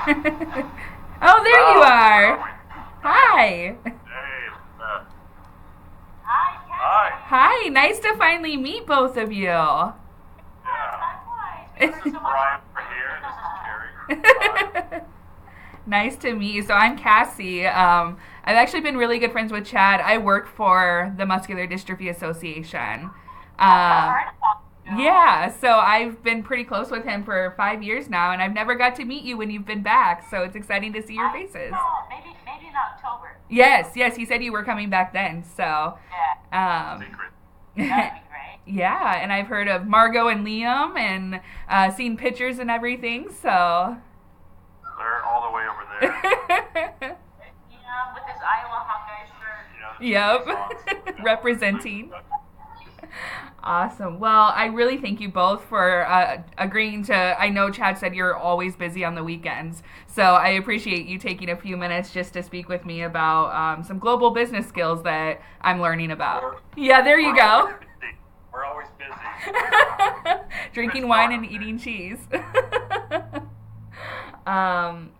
Oh, there you Oh, where are are. we? Hi. Hey, Hi, hi. Cassie. Hi, nice to finally meet both of you. Yeah. Likewise. We This learned is so much. Brian over here. This is Carrie. Hi. Nice to meet you. So I'm Cassie. I've actually been really good friends with Chad. I work for the Muscular Dystrophy Association. I've Um, heard about you. yeah, so I've been pretty close with him for 5 years now, and I've never got to meet you when you've been back. So it's exciting to see your I faces. know. Maybe in October. Yes, yes, he said you were coming back then. So, Yeah, um, Secret. that'd be great. yeah, and I've heard of Margot and Liam and seen pictures and everything. So, They're all the way over there. Yeah, with his Iowa Hawkeye shirt. You know, yep, representing. Awesome. Well, I really thank you both for agreeing to. I know Chad said you're always busy on the weekends, so I appreciate you taking a few minutes just to speak with me about some global business skills that I'm learning about. Yeah, there you We're go. always busy. We're always busy. Drinking wine and eating cheese.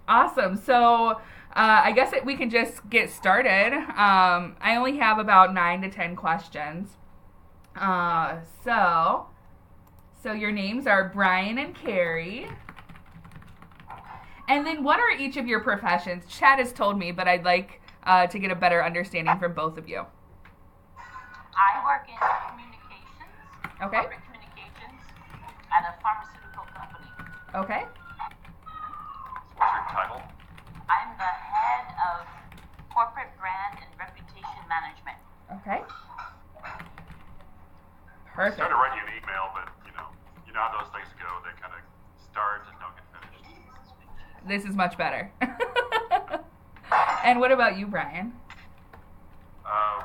Awesome. So I guess we can just get started. I only have about 9 to 10 questions. So your names are Brian and Carrie. And then what are each of your professions? Chad has told me, but I'd like to get a better understanding from both of you. I work in communications, Okay. corporate communications, at a pharmaceutical company. Okay. What's your title? I'm the head of corporate brand and reputation management. Okay. I Perfect. started writing you an email, but you know how those things go. They kind of start and don't get finished. This is much better. And what about you, Brian? Uh,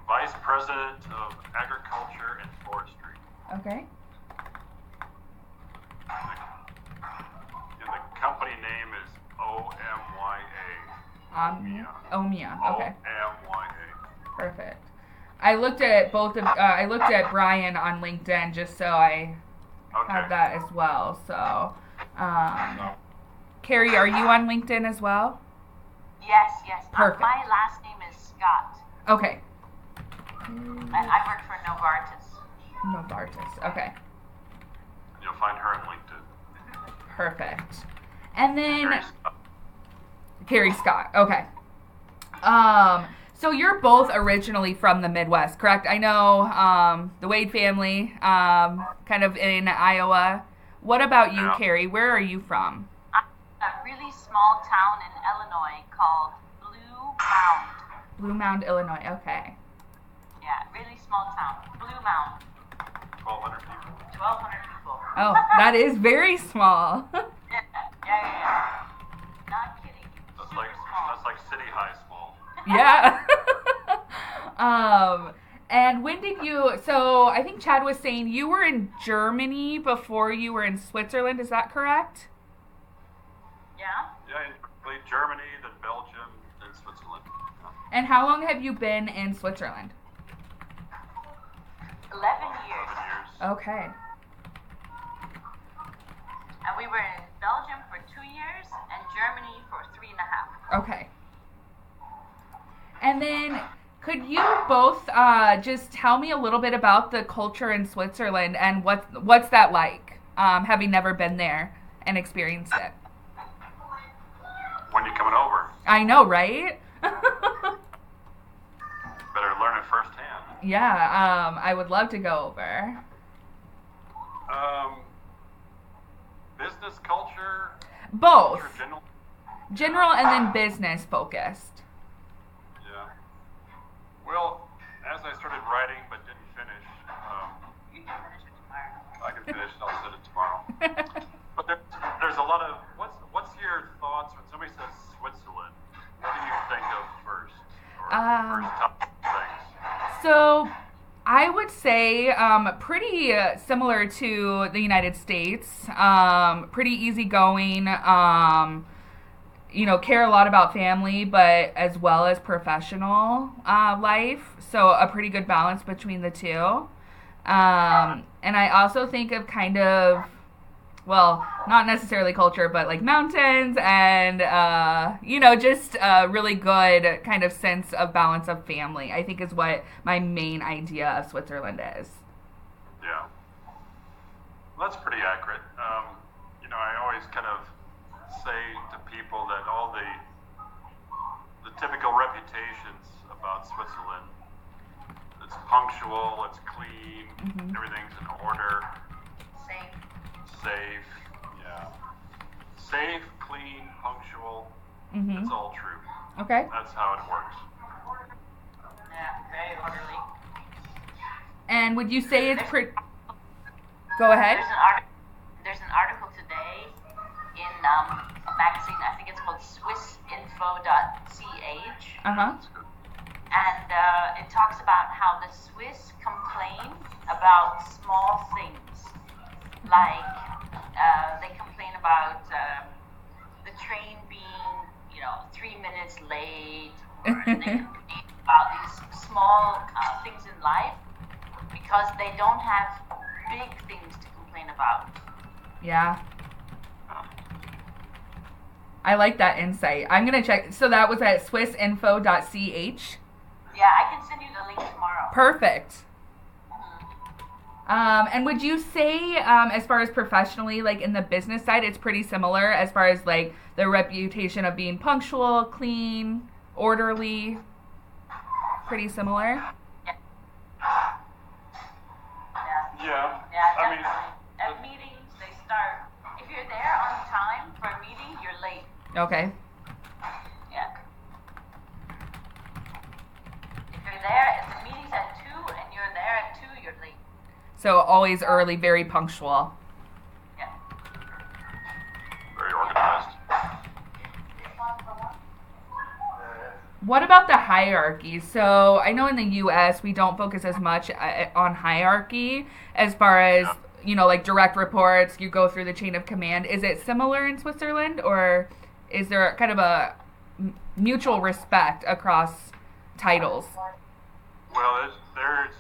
Vice President of Agriculture and Forestry. Okay. And the company name is OMYA. Omia. Okay. OMYA. Perfect. I looked at I looked at Brian on LinkedIn just so I Okay. have that as well. So, No. Carrie, are you on LinkedIn as well? Yes, yes. Perfect. My last name is Scott, Okay. and I work for Novartis. Novartis. Okay. You'll find her on LinkedIn. Perfect. And then Carrie Scott. Carrie Scott. Okay. So you're both originally from the Midwest, correct? I know the Wade family, kind of in Iowa. What about you, Yeah. Carrie? Where are you from? I'm in a really small town in Illinois called Blue Mound. Blue Mound, Illinois. Okay. Yeah, really small town. Blue Mound. 1,200 people. 1,200 people. Oh, that is very small. Yeah. Not kidding. That's Super like small. City High small. Yeah. And when did you? So I think Chad was saying you were in Germany before you were in Switzerland. Is that correct? Yeah. Yeah, in Germany, then Belgium, then Switzerland. Yeah. And how long have you been in Switzerland? 11 11 years. years. Okay. And we were in Belgium for 2 years and Germany for 3.5. Okay. And then could you both just tell me a little bit about the culture in Switzerland and what's that like, having never been there and experienced it? When you coming over, I know, right? better learn it firsthand. Yeah, I would love to go over. Business culture, Both. culture general. General and then business focused. Yeah. Well, as I started writing but didn't finish, You can finish it tomorrow. I can finish it. I'll send it tomorrow. But there's a lot of what's your thoughts when somebody says Switzerland? What do you think of first? Or first top things? So I would say pretty similar to the United States. Pretty easygoing. Care a lot about family, but as well as professional life. So a pretty good balance between the two. And I also think of kind of well, not necessarily culture, but like mountains and, just a really good kind of sense of balance of family, I think is what my main idea of Switzerland is. Yeah. Well, that's pretty accurate. I always kind of say to people that all the typical reputations about Switzerland, it's punctual, it's clean, everything's in order. Safe, yeah. Safe, clean, punctual. It's all true. Okay. That's how it works. Yeah, very orderly. And would you say it's pretty... Go ahead. There's an article today in a magazine, I think it's called swissinfo.ch. Uh-huh. And it talks about how the Swiss complain about small things. Like, they complain about the train being, 3 minutes late, or they complain about these small things in life because they don't have big things to complain about. Yeah. I like that insight. I'm going to check. So that was at swissinfo.ch? Yeah, I can send you the link tomorrow. Perfect. And would you say, as far as professionally, like in the business side, it's pretty similar as far as like the reputation of being punctual, clean, orderly? Pretty similar? Yeah. Yeah, definitely. At meetings, they start, if you're there on time for a meeting, you're late. Okay. Yeah. If you're there, if the meeting's at 2 and you're there at 2, you're late. So always early, very punctual. Yeah. Very organized. What about the hierarchy? So I know in the U.S. we don't focus as much on hierarchy as far as, like direct reports, you go through the chain of command. Is it similar in Switzerland, or is there kind of a mutual respect across titles? Well, there's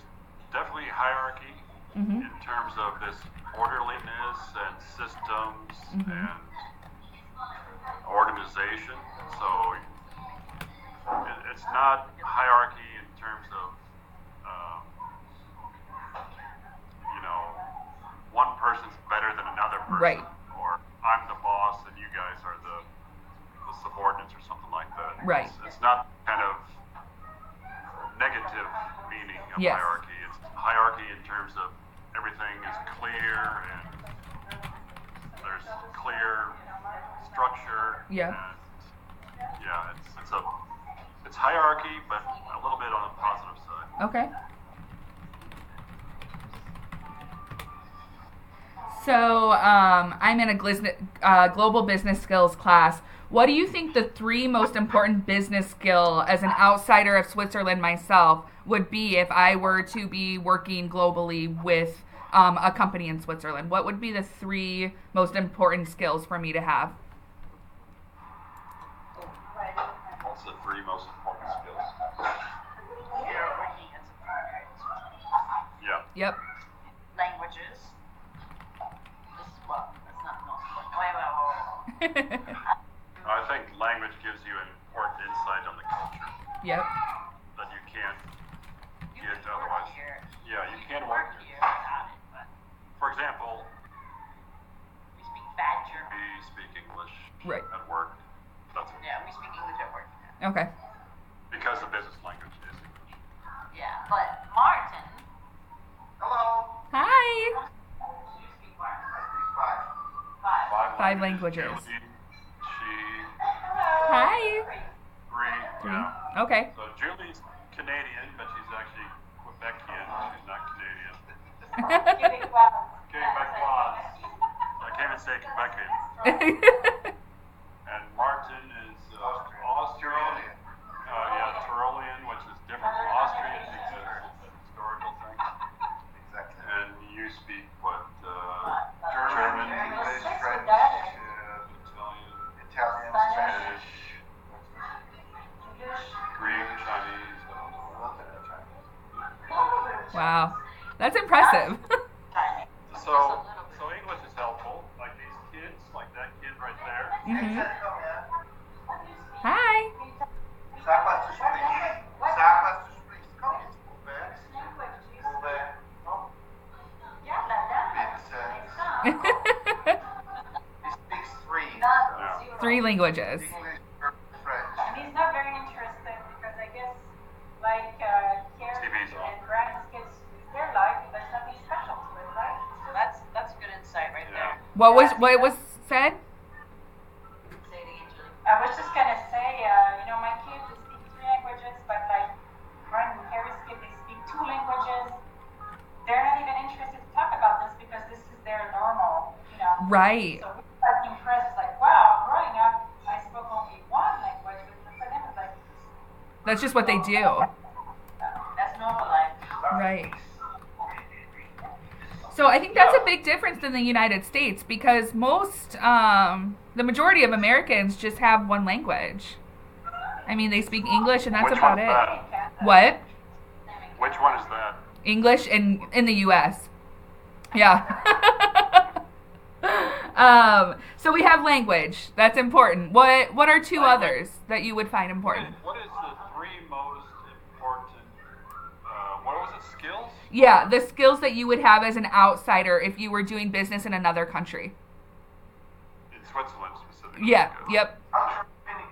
definitely hierarchy in terms of this orderliness and systems and organization. So it's not hierarchy in terms of, one person's better than another person. Right. Or I'm the boss and you guys are the subordinates or something like that. Right. It's not kind of negative meaning of hierarchy. It's hierarchy in terms of everything is clear and there's clear structure. Yeah. And yeah, it's hierarchy, but a little bit on the positive side. Okay. So I'm in a global business skills class. What do you think the 3 most important business skill as an outsider of Switzerland myself would be if I were to be working globally with a company in Switzerland? What would be the 3 most important skills for me to have? What's the 3 most important skills? Yeah. Yep. Languages. That's not the most important. I think language gives you an important insight on the culture. Yep. That you can't get otherwise. Yeah, you can't work here without it, but for example, we speak bad German. we speak English Right. at work. Yeah, we speak English at work. Okay. Because the business language is English. Yeah, but Martin. Hello. Hi. You speak Martin. I speak 5. 5 languages. Julie, she, Hi. 3. Yeah. Okay. So Julie's Canadian, but she's actually Quebecian. She's not Canadian. Quebecois. I can't even say Quebecian. And Martin is Austrian. Tyrolean, which is different from Austrian because it's a historical thing. Exactly. And you speak what? German, English, French, Italian, Spanish, Greek, Chinese. Wow. That's impressive. So English is helpful. Like Mm-hmm. Hi. He speaks three. Three languages. English, French. And he's not very interested because I guess, like Carrie and Brian's kids, their life, there's nothing special to it, right? So that's good insight right there. What was said? Say it again, Julie. I was just gonna say, my kids they speak three languages, but like Brian and Carrie's kids, they speak two languages. They're not even interested to talk about this because this is their normal, Right. So we're like impressed, like, wow, growing up, I spoke only one language, but for them it's like, That's just what they do. That's normal life. Right. So I think that's a big difference in the United States because the majority of Americans just have one language. I mean, they speak English and that's Which about one's it. that? What? Which one is that? English in the U.S. Yeah. So we have language. That's important. What are two others that you would find important? What is the three most important, what was it, skills? Yeah, the skills that you would have as an outsider if you were doing business in another country. In Switzerland specifically. Yeah, yep.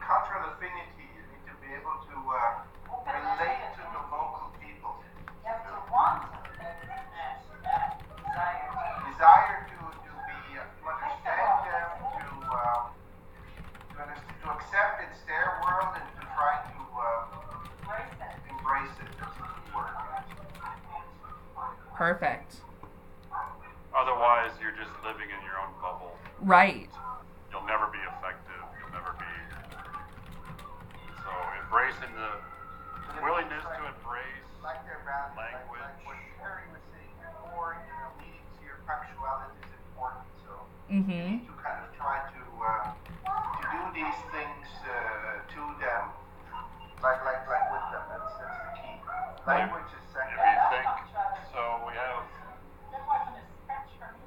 Cultural affinity. You need to be able to relate to the local people. you have to want something. Desire to understand them, to accept it's their world and to try to embrace it. That's a good word. Perfect. Otherwise, you're just living in your own bubble. Right. You'll never be effective. You'll never be. So embracing the willingness to embrace Like their values, language. like what Harry was saying before, meetings here, punctuality is important. So Mm-hmm. to kind of try to do these things to them, like with them. That's the key. Language is If second. you think, so we have, That wasn't a stretch for me.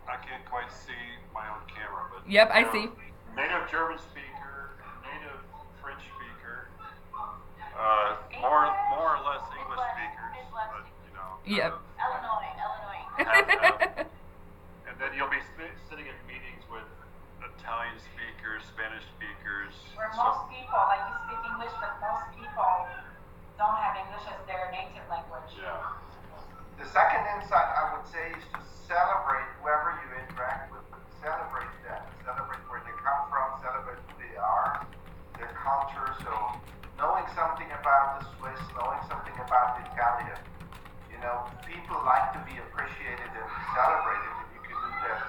I can't quite see my own camera, but. Yep, I see. Native German speaker, native French speaker, more or less English speakers, but Yep. Illinois. And then you'll be sitting in meetings with Italian speakers, Spanish speakers. Where most people, like you speak English, but most people don't have English as their native language. Yeah. The second insight I would say is to celebrate whoever you interact with. Celebrate them. Celebrate where they come from. Celebrate who they are, their culture. So knowing something about the Swiss, knowing something about the Italian. People like to be appreciated and celebrated, and you can do that.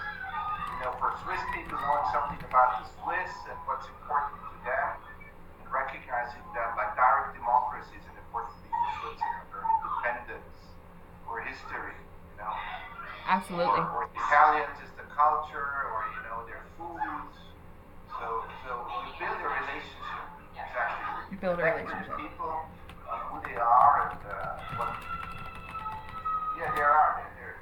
For Swiss people, knowing something about the Swiss and what's important to them, and recognizing them, like direct democracy is an important thing for Switzerland, or independence, or history, Absolutely. Or Italians is the culture, or their foods. So you build a relationship. Exactly. You build a Connect with relationship. people on who they are and what. Yeah, they're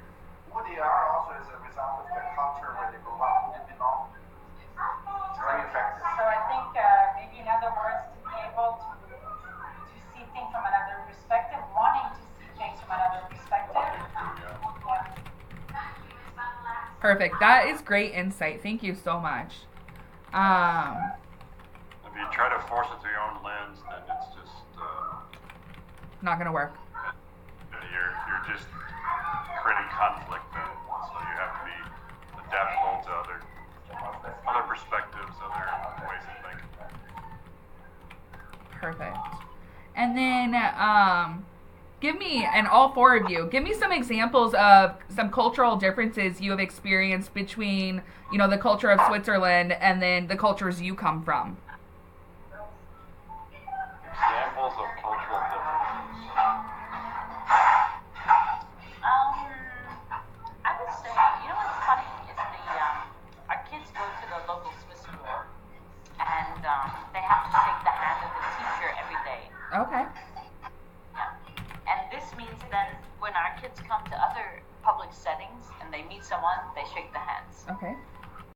who they are also as a result of the culture where they belong, who they belong to. It's very effective. So I think maybe in other words, to be able to see things from another perspective, wanting to see things from another perspective. Yeah. Perfect. That is great insight. Thank you so much. If you try to force it through your own lens, then it's just Not gonna work. you're just creating conflict. Then, so you have to be adaptable to other perspectives, other ways of thinking. Perfect. And then give me, and all four of you, give me some examples of some cultural differences you have experienced between, the culture of Switzerland and then the cultures you come from.